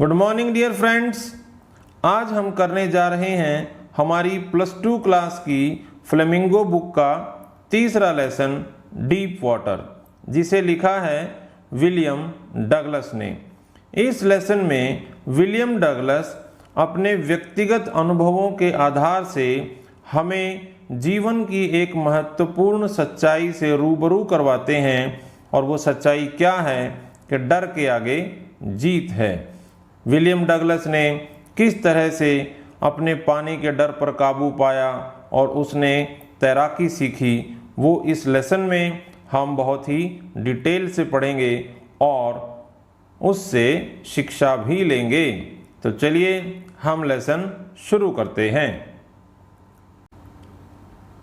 Good morning dear friends. आज हम करने जा रहे हैं हमारी +2 क्लास की फ्लेमिंगो बुक का तीसरा लेसन डीप वाटर, जिसे लिखा है विलियम डगलस ने। इस लेसन में विलियम डगलस अपने व्यक्तिगत अनुभवों के आधार से हमें जीवन की एक महत्वपूर्ण सच्चाई से रूबरू करवाते हैं, और वो सच्चाई क्या है कि डर के आगे जीत है। विलियम डगलस ने किस तरह से अपने पानी के डर पर काबू पाया और उसने तैराकी सीखी, वो इस लेसन में हम बहुत ही डिटेल से पढ़ेंगे और उससे शिक्षा भी लेंगे। तो चलिए हम लेसन शुरू करते हैं।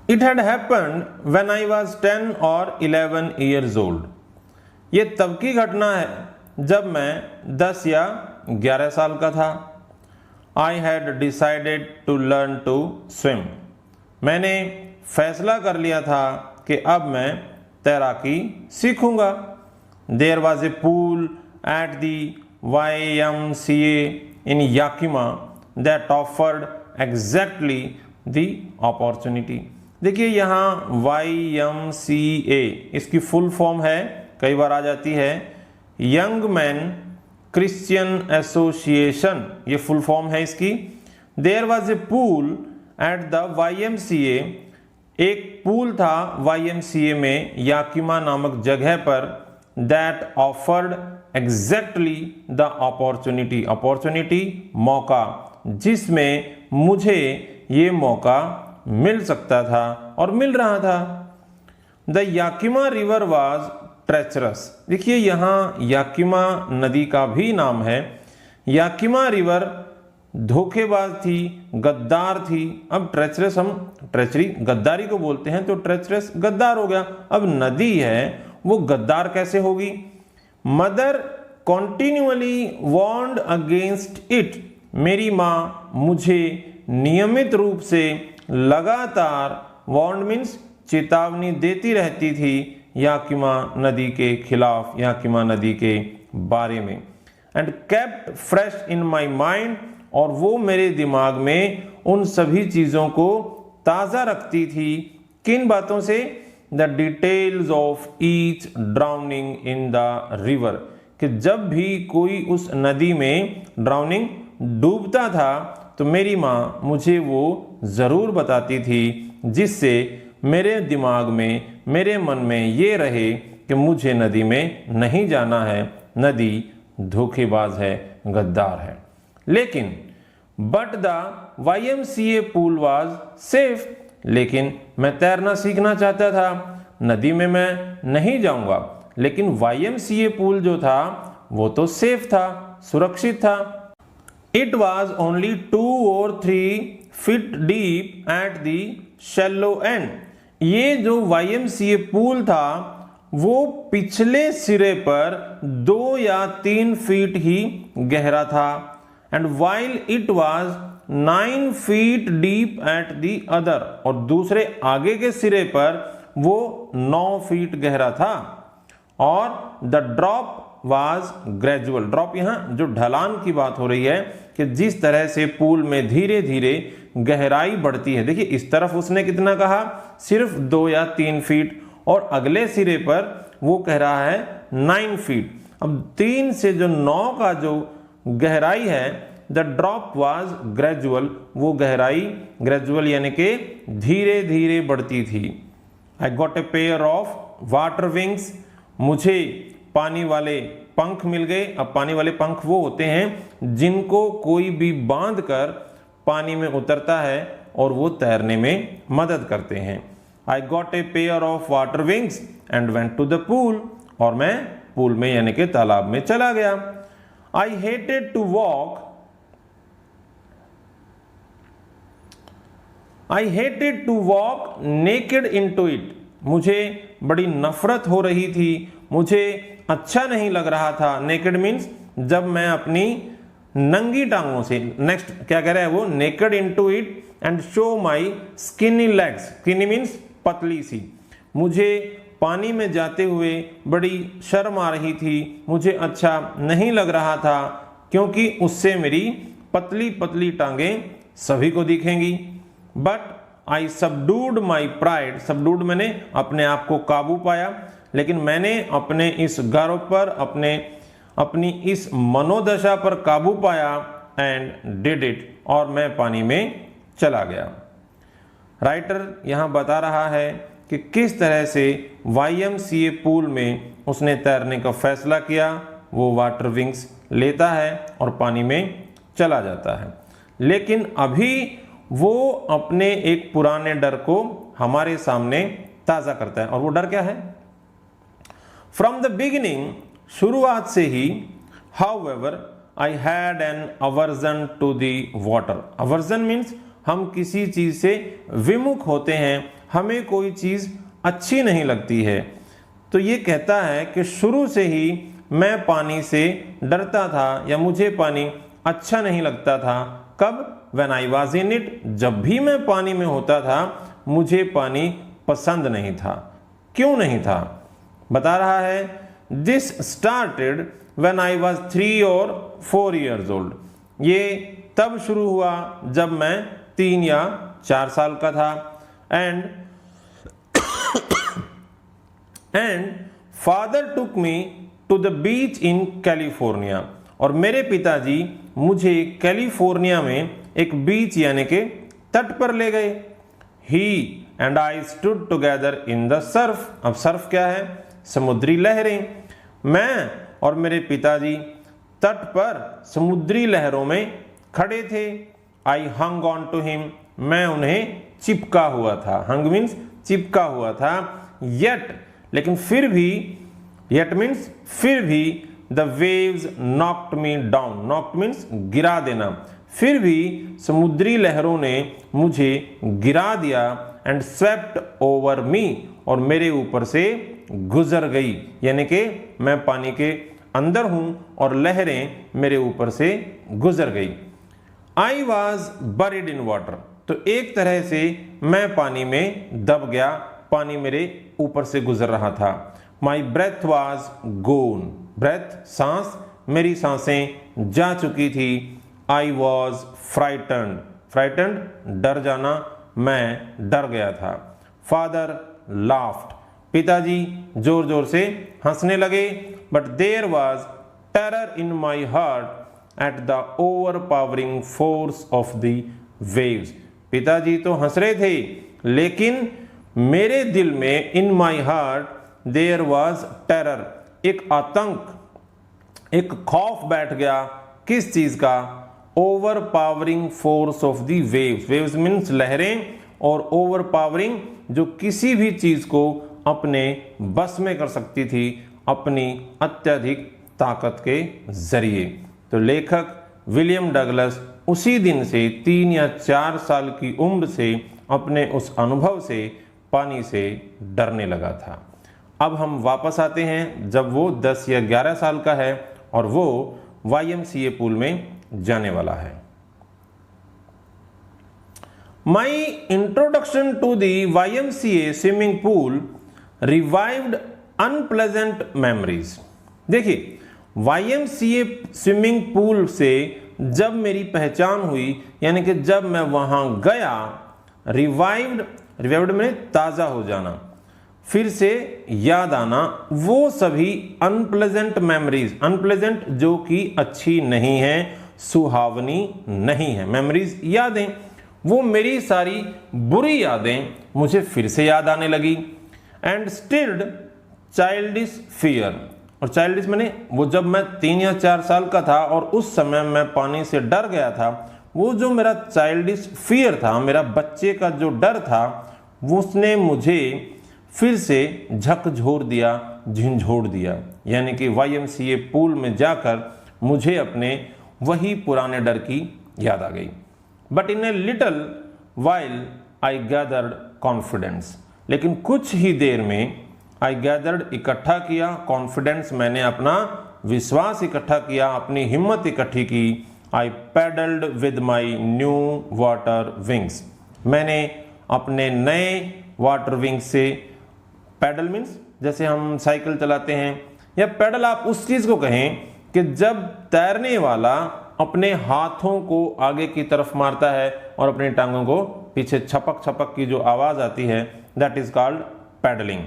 It had happened when I was 10 or 11 years old. ये तब की घटना है जब मैं 10 या 11 साल का था। I had decided to learn to swim. मैंने फैसला कर लिया था कि अब मैं तैराकी सीखूंगा। There was a pool at the YMCA in Yakima that offered exactly the opportunity. देखिए यहाँ YMCA इसकी फुल फॉर्म है, कई बार आ जाती है यंग मैन क्रिश्चियन एसोसिएशन, ये फुल फॉर्म है इसकी। There was a pool at the YMCA, एक पूल था YMCA में याकिमा नामक जगह पर, that offered exactly the opportunity, opportunity मौका, जिसमें मुझे ये मौका मिल सकता था और मिल रहा था। The Yakima river was treacherous. देखिए यहाँ याकिमा नदी का भी नाम है। याकिमा रिवर धोखेबाज थी, गद्दार थी। अब ट्रेचरस हम ट्रेचरी गद्दारी को बोलते हैं, तो ट्रेचरस गद्दार हो गया। अब नदी है वो गद्दार कैसे होगी? Mother continually warned against it. मेरी माँ मुझे नियमित रूप से लगातार, वॉर्न्ड मीन्स चेतावनी देती रहती थी याकिमा नदी के खिलाफ, याकिमा नदी के बारे में। And kept fresh in my mind, और वो मेरे दिमाग में उन सभी चीज़ों को ताज़ा रखती थी। किन बातों से? The details of each drowning in the river, कि जब भी कोई उस नदी में ड्राउनिंग डूबता था तो मेरी माँ मुझे वो ज़रूर बताती थी, जिससे मेरे दिमाग में, मेरे मन में ये रहे कि मुझे नदी में नहीं जाना है, नदी धोखेबाज है, गद्दार है। लेकिन but the YMCA pool was safe, लेकिन मैं तैरना सीखना चाहता था। नदी में मैं नहीं जाऊंगा, लेकिन YMCA पूल जो था वो तो सेफ था, सुरक्षित था। It was only 2 or 3 feet deep at the shallow end. ये जो YMCA पूल था वो पिछले सिरे पर 2 या 3 फीट ही गहरा था। And while it was 9 feet deep at the other, और दूसरे आगे के सिरे पर वो 9 फीट गहरा था। और the drop was gradual. Drop यहाँ जो ढलान की बात हो रही है कि जिस तरह से पूल में धीरे धीरे गहराई बढ़ती है। देखिए इस तरफ उसने कितना कहा? सिर्फ 2 या 3 फीट, और अगले सिरे पर वो कह रहा है 9 फीट। अब 3 से जो 9 का जो गहराई है, द ड्रॉप वाज ग्रेजुअल, वो गहराई ग्रेजुअल यानी कि धीरे धीरे बढ़ती थी। आई got a pair of water wings, मुझे पानी वाले पंख मिल गए। अब पानी वाले पंख वो होते हैं जिनको कोई भी बांध कर पानी में उतरता है और वो तैरने में मदद करते हैं। I got a pair of water wings and went to the pool, और मैं पूल में यानी कि तालाब में चला गया। I hated to walk, I hated to walk naked into it. मुझे बड़ी नफरत हो रही थी, मुझे अच्छा नहीं लग रहा था। नेकेड मीन्स जब मैं अपनी नंगी टांगों से, नेक्स्ट क्या कह रहा है वो? Naked into it and show my skinny legs. Skinny means पतली सी। मुझे पानी में जाते हुए बड़ी शर्म आ रही थी, मुझे अच्छा नहीं लग रहा था क्योंकि उससे मेरी पतली पतली टांगें सभी को दिखेंगी। बट आई सबडूड माई प्राइड, सबडूड मैंने अपने आप को काबू पाया, लेकिन मैंने अपने इस गर्व पर, अपनी इस मनोदशा पर काबू पाया एंड डिड इट, और मैं पानी में चला गया। राइटर यहाँ बता रहा है कि किस तरह से YMCA पूल में उसने तैरने का फैसला किया। वो वाटर विंग्स लेता है और पानी में चला जाता है, लेकिन अभी वो अपने एक पुराने डर को हमारे सामने ताज़ा करता है। और वो डर क्या है? फ्रॉम द बिगिनिंग, शुरुआत से ही, however I had an aversion to the water. Aversion means हम किसी चीज से विमुख होते हैं, हमें कोई चीज अच्छी नहीं लगती है। तो ये कहता है कि शुरू से ही मैं पानी से डरता था, या मुझे पानी अच्छा नहीं लगता था। कब? When I was in it, जब भी मैं पानी में होता था मुझे पानी पसंद नहीं था। क्यों नहीं था? बता रहा है This started when I was 3 or 4 years old। ये तब शुरू हुआ जब मैं 3 या 4 साल का था। And father took me to the beach in California, और मेरे पिताजी मुझे कैलिफोर्निया में एक बीच यानी के तट पर ले गए। He and I stood together in the surf. अब सर्फ क्या है? समुद्री लहरें। मैं और मेरे पिताजी तट पर समुद्री लहरों में खड़े थे। आई हंग ऑन टू हिम, मैं उन्हें चिपका हुआ था। हंग मीन्स चिपका हुआ था। येट, लेकिन फिर भी, येट मीन्स फिर भी, the waves knocked me down. Knocked means गिरा देना। फिर भी समुद्री लहरों ने मुझे गिरा दिया। एंड स्वेप्ट ओवर मी, और मेरे ऊपर से गुजर गई, यानी कि मैं पानी के अंदर हूं और लहरें मेरे ऊपर से गुजर गई। I was buried in water, तो एक तरह से मैं पानी में दब गया, पानी मेरे ऊपर से गुजर रहा था। My breath was gone, breath सांस, मेरी सांसें जा चुकी थी। आई वॉज फ्राइटन्ड, फ्राइटन्ड डर जाना, मैं डर गया था। फादर लाफ्ड, पिताजी जोर जोर से हंसने लगे। But there was terror in my heart at the overpowering force of the waves. पिताजी तो हंस रहे थे, लेकिन मेरे दिल में, in my heart there was terror, एक आतंक, एक खौफ बैठ गया। किस चीज का? Overpowering force of the waves. Waves means लहरें, और ओवर पावरिंग जो किसी भी चीज को अपने बस में कर सकती थी अपनी अत्यधिक ताकत के जरिए। तो लेखक विलियम डगलस उसी दिन से 3 या 4 साल की उम्र से अपने उस अनुभव से पानी से डरने लगा था। अब हम वापस आते हैं जब वो 10 या 11 साल का है और वो YMCA पूल में जाने वाला है। My introduction to the YMCA swimming pool revived unpleasant memories. देखिए, YMCA स्विमिंग पूल से जब मेरी पहचान हुई, यानी कि जब मैं वहां गया, रिवाइव्ड में ताज़ा हो जाना, फिर से याद आना, वो सभी अनप्लेजेंट मेमोरीज, अनप्लेजेंट जो कि अच्छी नहीं है, सुहावनी नहीं है, मेमोरीज यादें, वो मेरी सारी बुरी यादें मुझे फिर से याद आने लगी। एंड स्टिल्ड चाइल्डिश फियर, और चाइल्डिश मैंने वो जब मैं 3 या 4 साल का था और उस समय मैं पानी से डर गया था, वो जो मेरा चाइल्डिश फियर था, मेरा बच्चे का जो डर था, वो उसने मुझे फिर से झकझोर दिया, झिंझोड़ दिया। यानी कि YMCA पूल में जाकर मुझे अपने वही पुराने डर की याद आ गई। But in a little while I gathered confidence, लेकिन कुछ ही देर में आई गैदर्ड इकट्ठा किया, कॉन्फिडेंस मैंने अपना विश्वास इकट्ठा किया, अपनी हिम्मत इकट्ठी की। I paddled with my new water wings, मैंने अपने नए वाटर विंग्स से, पैडल मीन्स जैसे हम साइकिल चलाते हैं, या पैडल आप उस चीज़ को कहें कि जब तैरने वाला अपने हाथों को आगे की तरफ मारता है और अपनी टांगों को पीछे, छपक छपक की जो आवाज आती है, दैट इज कॉल्ड पैडलिंग।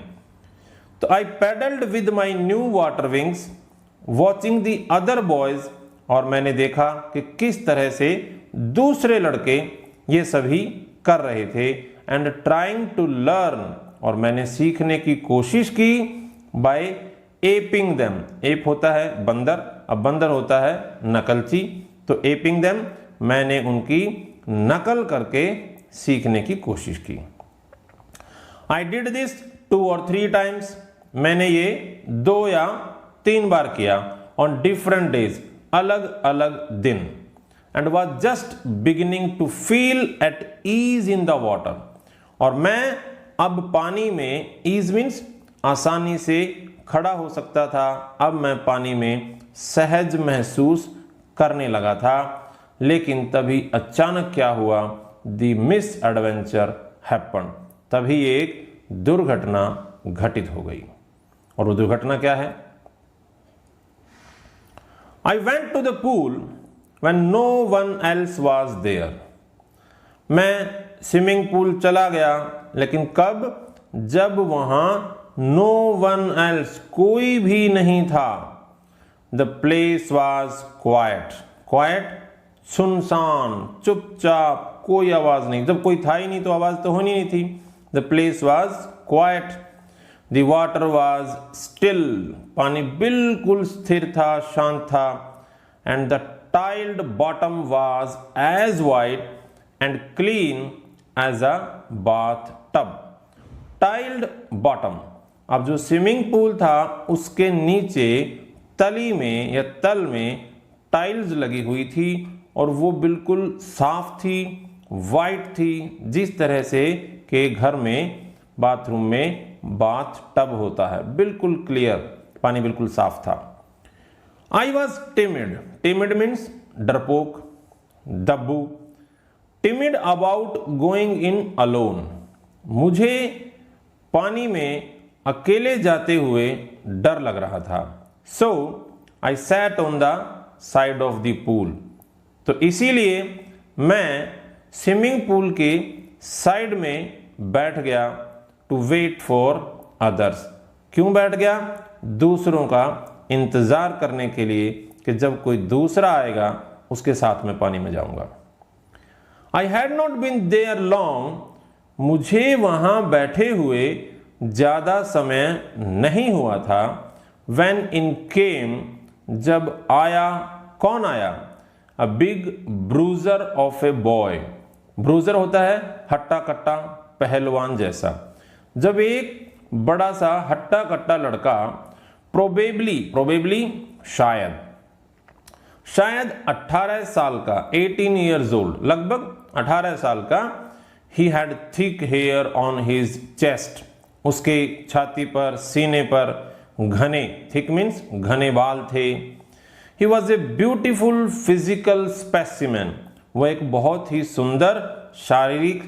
तो I paddled with my new water wings watching the other boys, और मैंने देखा कि किस तरह से दूसरे लड़के ये सभी कर रहे थे, एंड ट्राइंग टू लर्न, और मैंने सीखने की कोशिश की, बाय एपिंग देम। एप होता है बंदर, अब बंदर होता है नकलची, तो एपिंग देम, मैंने उनकी नकल करके सीखने की कोशिश की। I did this 2 or 3 times, मैंने ये 2 या 3 बार किया, ऑन डिफरेंट डेज, अलग अलग दिन, and was just beginning to feel at ease in the water, और मैं अब पानी में, ईज मीन्स आसानी से खड़ा हो सकता था, अब मैं पानी में सहज महसूस करने लगा था। लेकिन तभी अचानक क्या हुआ, द मिस एडवेंचर हैपन, तभी एक दुर्घटना घटित हो गई। और वो दुर्घटना क्या है? I went to the pool when no one else was there. मैं स्विमिंग पूल चला गया, लेकिन कब? जब वहां no one else, कोई भी नहीं था। The place was quiet. Quiet, सुनसान, चुपचाप, कोई आवाज नहीं। जब कोई था ही नहीं तो आवाज तो होनी नहीं थी। The place was quiet. The water was still, पानी बिल्कुल स्थिर था, शांत था। And the tiled bottom was as white and clean as a bathtub. Tiled bottom, अब जो स्विमिंग पूल था उसके नीचे तली में या तल में टाइल्स लगी हुई थी, और वो बिल्कुल साफ थी, वाइट थी, जिस तरह से कि घर में बाथरूम में बाथ टब होता है, बिल्कुल क्लियर, पानी बिल्कुल साफ था। I was timid, timid means डरपोक, दब्बू। Timid about going in alone, मुझे पानी में अकेले जाते हुए डर लग रहा था। So I sat on the side of the pool, तो इसीलिए मैं स्विमिंग पूल के साइड में बैठ गया, टू वेट फॉर अदर्स। क्यों बैठ गया? दूसरों का इंतजार करने के लिए, कि जब कोई दूसरा आएगा उसके साथ में पानी में जाऊंगा। I had not been there long, मुझे वहां बैठे हुए ज्यादा समय नहीं हुआ था। व्हेन इन केम, जब आया, कौन आया? A big bruiser of a boy. Bruiser होता है हट्टा कट्टा, पहलवान जैसा। जब एक बड़ा सा हट्टा कट्टा लड़का, प्रोबेबली शायद 18 साल का, 18 years old, लगभग 18 साल का, he had thick hair on his chest, उसके छाती पर, सीने पर घने, thick means घने बाल थे। he was a beautiful physical specimen, वह एक बहुत ही सुंदर शारीरिक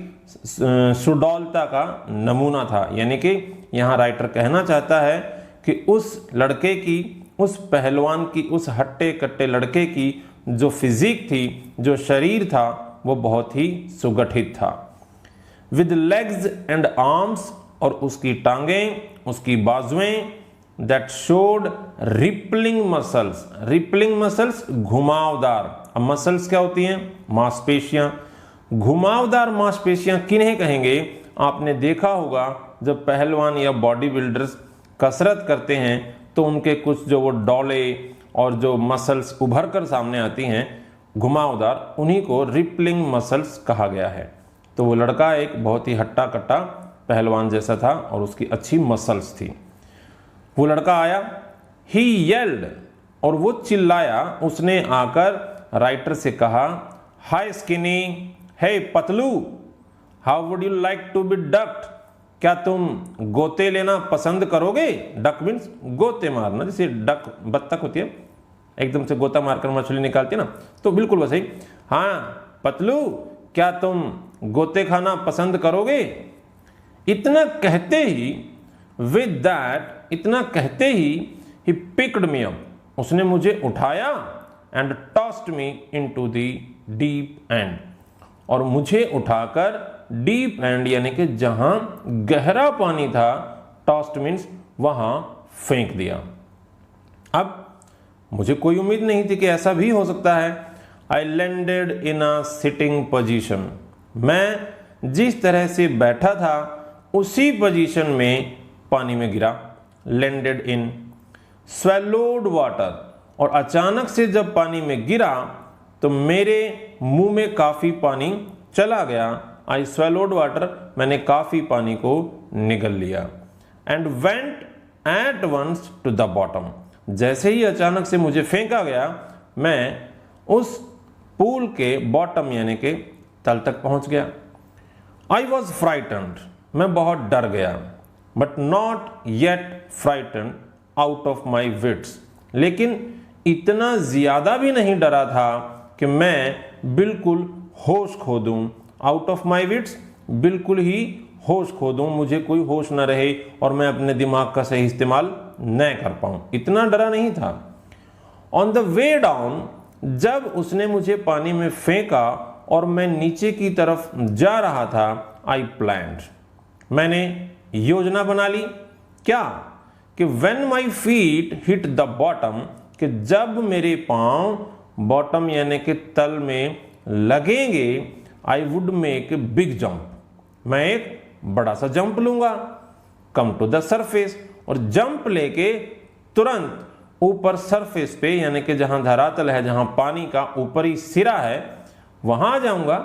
सुडौलता का नमूना था। यानी कि यहाँ राइटर कहना चाहता है कि उस लड़के की, उस पहलवान की, उस हट्टे कट्टे लड़के की जो फिजिक थी, जो शरीर था, वो बहुत ही सुगठित था। विद लेग्स एंड आर्म्स, और उसकी टांगें, उसकी बाजुएं, that showed rippling muscles. Rippling muscles घुमावदार। अब मसल्स क्या होती हैं? मांसपेशियां। घुमावदार मांसपेशियां किन्हें कहेंगे? आपने देखा होगा जब पहलवान या बॉडी बिल्डर्स कसरत करते हैं तो उनके कुछ जो वो डौले और जो मसल्स उभर कर सामने आती हैं घुमावदार, उन्हीं को रिपलिंग मसल्स कहा गया है। तो वो लड़का एक बहुत ही हट्टा कट्टा पहलवान जैसा था और उसकी अच्छी मसल्स थी। वो लड़का आया, ही येल्ड, और वो चिल्लाया। उसने आकर राइटर से कहा, हाय स्किनी, हे पतलू, how would you like to be ducked, क्या तुम गोते लेना पसंद करोगे? डक मीन्स गोते मारना, जैसे डक बत्तख होती है, एकदम से गोता मारकर मछली निकालती है ना, तो बिल्कुल वैसे ही। हाँ पतलू, क्या तुम गोते खाना पसंद करोगे? इतना कहते ही, विद दैट, इतना कहते ही, ही पिक्ड मी अप, उसने मुझे उठाया and tossed me into the deep and, और मुझे उठाकर डीप एंड यानी कि जहां गहरा पानी था, टॉस्ड मीन्स वहां फेंक दिया। अब मुझे कोई उम्मीद नहीं थी कि ऐसा भी हो सकता है। I landed in a sitting position, मैं जिस तरह से बैठा था उसी पोजीशन में पानी में गिरा। लैंडेड इन, स्वेलोड वाटर, और अचानक से जब पानी में गिरा तो मेरे मुंह में काफी पानी चला गया। आई स्वेलोड वाटर, मैंने काफी पानी को निगल लिया। And went at once to the bottom, जैसे ही अचानक से मुझे फेंका गया, मैं उस पूल के बॉटम यानी के तल तक पहुंच गया। आई वॉज फ्राइटन्ड, मैं बहुत डर गया। But not yet frightened out of my wits, लेकिन इतना ज्यादा भी नहीं डरा था कि मैं बिल्कुल होश खो दूं। आउट ऑफ माई विट्स, बिल्कुल ही होश खो दूं, मुझे कोई होश न रहे और मैं अपने दिमाग का सही इस्तेमाल न कर पाऊं, इतना डरा नहीं था। ऑन द वे डाउन, जब उसने मुझे पानी में फेंका और मैं नीचे की तरफ जा रहा था, आई प्लान्ड, मैंने योजना बना ली। क्या? कि when my feet hit the bottom, कि जब मेरे पांव बॉटम यानी कि तल में लगेंगे, I would make a big jump, मैं एक बड़ा सा जंप लूंगा। कम टू द सरफेस, और जंप लेके तुरंत ऊपर सरफेस पे यानी कि जहां धरातल है, जहां पानी का ऊपरी सिरा है, वहां आ जाऊंगा।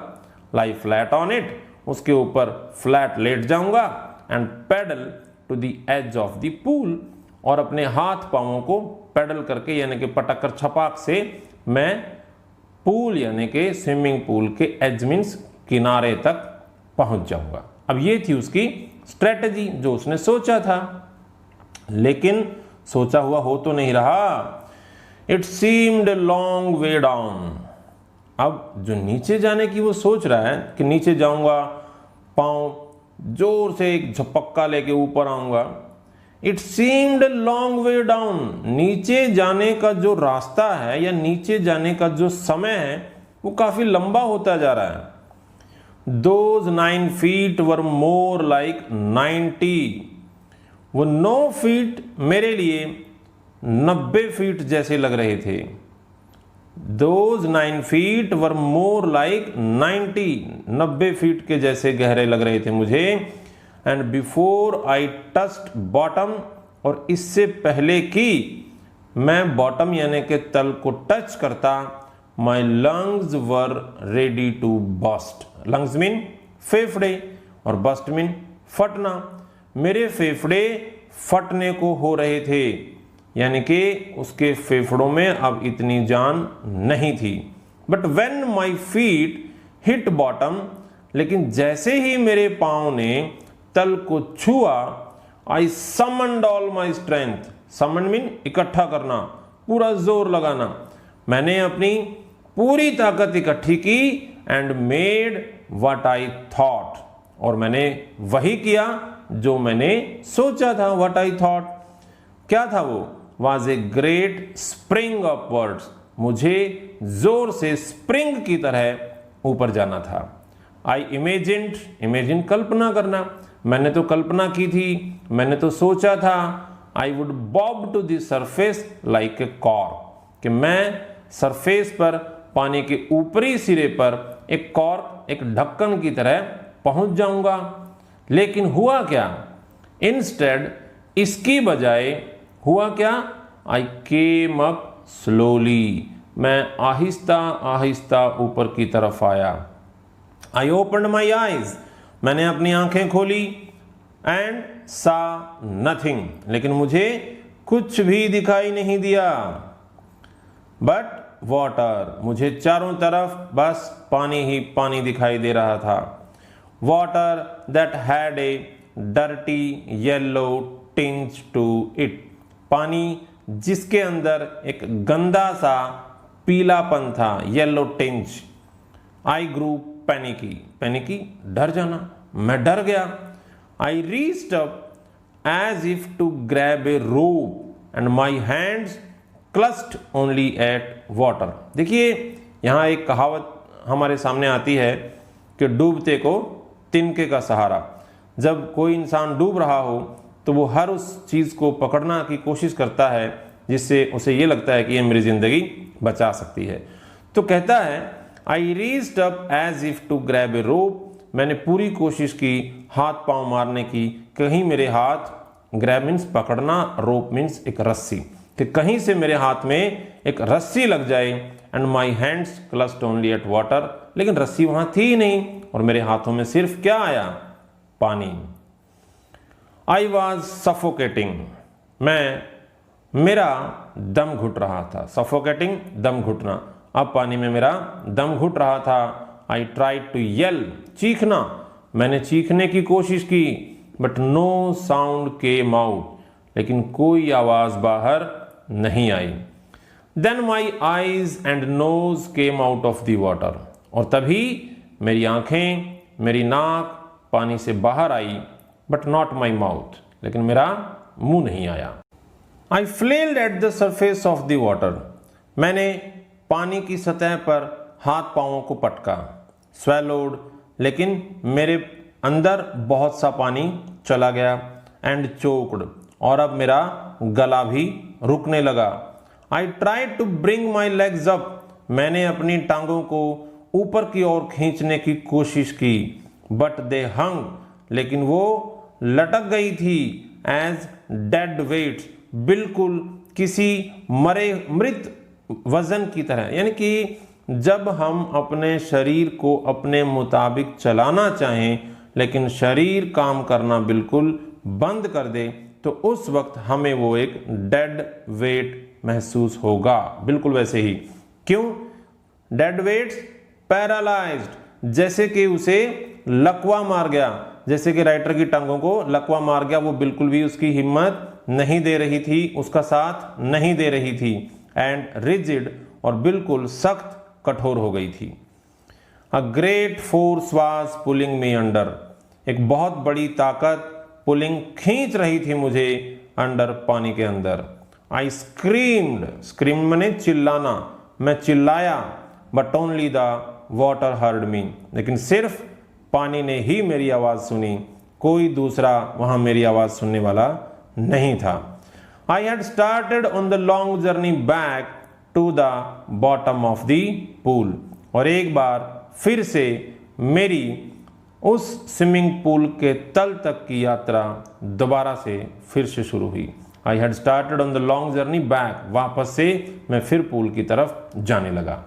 लाई फ्लैट ऑन इट, उसके ऊपर फ्लैट लेट जाऊंगा। And paddle to the edge of the pool, और अपने हाथ पांवों को पैडल करके यानी कि पटक कर छपाक से मैं पूल यानी कि स्विमिंग पूल के एज मीन्स किनारे तक पहुंच जाऊंगा। अब ये थी उसकी स्ट्रेटजी जो उसने सोचा था, लेकिन सोचा हुआ हो तो नहीं रहा। It seemed a long way down, अब जो नीचे जाने की वो सोच रहा है कि नीचे जाऊंगा, पांव जोर से एक झपक्का लेके ऊपर आऊंगा। It seemed a long way down, नीचे जाने का जो रास्ता है या नीचे जाने का जो समय है वो काफी लंबा होता जा रहा है। Those 9 feet were more like 90, वो 9 फीट मेरे लिए 90 फीट जैसे लग रहे थे। Those 9 feet were more like 90 feet के जैसे गहरे लग रहे थे मुझे। And before I touched bottom, और इससे पहले कि मैं बॉटम यानी के तल को टच करता, my lungs were ready to burst. Lungs mean फेफड़े और बस्ट मीन फटना। मेरे फेफड़े फटने को हो रहे थे, यानी कि उसके फेफड़ों में अब इतनी जान नहीं थी। But when my feet hit bottom, लेकिन जैसे ही मेरे पांव ने तल को छुआ, I summoned all my strength. Summon mean इकट्ठा करना, पूरा जोर लगाना। मैंने अपनी पूरी ताकत इकट्ठी की। And made what I thought, और मैंने वही किया जो मैंने सोचा था। व्हाट आई थॉट क्या था? वो was a great spring upwards, मुझे जोर से स्प्रिंग की तरह ऊपर जाना था। आई इमेजिन्ड, इमेजिन कल्पना करना, मैंने तो कल्पना की थी, मैंने तो सोचा था। I would bob to the surface like a cork, कि मैं सरफेस पर पानी के ऊपरी सिरे पर एक कॉर्क, एक ढक्कन की तरह पहुंच जाऊंगा। लेकिन हुआ क्या? इंस्टेड, इसकी बजाय हुआ क्या? आई केम अप स्लोली, मैं आहिस्ता आहिस्ता ऊपर की तरफ आया। आई ओपन्ड माई आईज, मैंने अपनी आंखें खोली। एंड सा नथिंग, लेकिन मुझे कुछ भी दिखाई नहीं दिया। बट वाटर, मुझे चारों तरफ बस पानी ही पानी दिखाई दे रहा था। Water that had a dirty yellow tinge to it, पानी जिसके अंदर एक गंदा सा पीलापन था, yellow tinge. I grew panicky, panicky डर जाना, मैं डर गया। I reached up as if to grab a rope and my hands clutched only at water। देखिए यहाँ एक कहावत हमारे सामने आती है कि डूबते को तिनके का सहारा। जब कोई इंसान डूब रहा हो तो वो हर उस चीज़ को पकड़ना की कोशिश करता है जिससे उसे ये लगता है कि ये मेरी ज़िंदगी बचा सकती है। तो कहता है I reached up as if to grab a rope. मैंने पूरी कोशिश की हाथ पांव मारने की, कहीं मेरे हाथ, ग्रैब मीन्स पकड़ना, रोप मीन्स एक रस्सी, कि कहीं से मेरे हाथ में एक रस्सी लग जाए। And my hands clutched only at water. लेकिन रस्सी वहां थी ही नहीं और मेरे हाथों में सिर्फ क्या आया? पानी। I was suffocating. मेरा दम घुट रहा था। सफोकेटिंग, दम घुटना। अब पानी में मेरा दम घुट रहा था। आई ट्राइड टू येल, चीखना। मैंने चीखने की कोशिश की, but no sound came out. लेकिन कोई आवाज बाहर नहीं आई। Then my eyes and nose came out of the water. और तभी मेरी आंखें, मेरी नाक पानी से बाहर आई, बट नॉट माई माउथ। लेकिन मेरा मुंह नहीं आया। I flailed at the surface of the water. मैंने पानी की सतह पर हाथ पांवों को पटका। स्वेलोड, लेकिन मेरे अंदर बहुत सा पानी चला गया। एंड चोक्ड, और अब मेरा गला भी रुकने लगा। I tried to bring my legs up. मैंने अपनी टांगों को ऊपर की ओर खींचने की कोशिश की, बट दे हंग, लेकिन वो लटक गई थी। एज डेड वेट्स, बिल्कुल किसी मृत वजन की तरह। यानी कि जब हम अपने शरीर को अपने मुताबिक चलाना चाहें लेकिन शरीर काम करना बिल्कुल बंद कर दे, तो उस वक्त हमें वो एक डेड वेट महसूस होगा। बिल्कुल वैसे ही। क्यों? डेड वेट्स, पैरालाइज्ड, जैसे कि उसे लकवा मार गया। जैसे कि राइटर की टांगों को लकवा मार गया। वो बिल्कुल भी उसकी हिम्मत नहीं दे रही थी, उसका साथ नहीं दे रही थी। एंड रिजिड, और बिल्कुल सख्त कठोर हो गई थी। A great force was pulling me under. एक बहुत बड़ी ताकत पुलिंग, खींच रही थी मुझे अंडर, पानी के अंदर। आई स्क्रीम्ड, स्क्रीम मने चिल्लाना, मैं चिल्लाया। But only the water heard me. लेकिन सिर्फ पानी ने ही मेरी आवाज सुनी, कोई दूसरा वहां मेरी आवाज सुनने वाला नहीं था। I had started on the long journey back to the bottom of the pool. और एक बार फिर से मेरी उस स्विमिंग पूल के तल तक की यात्रा दोबारा से फिर से शुरू हुई। आई had started on the long journey back, वापस से मैं फिर पूल की तरफ जाने लगा।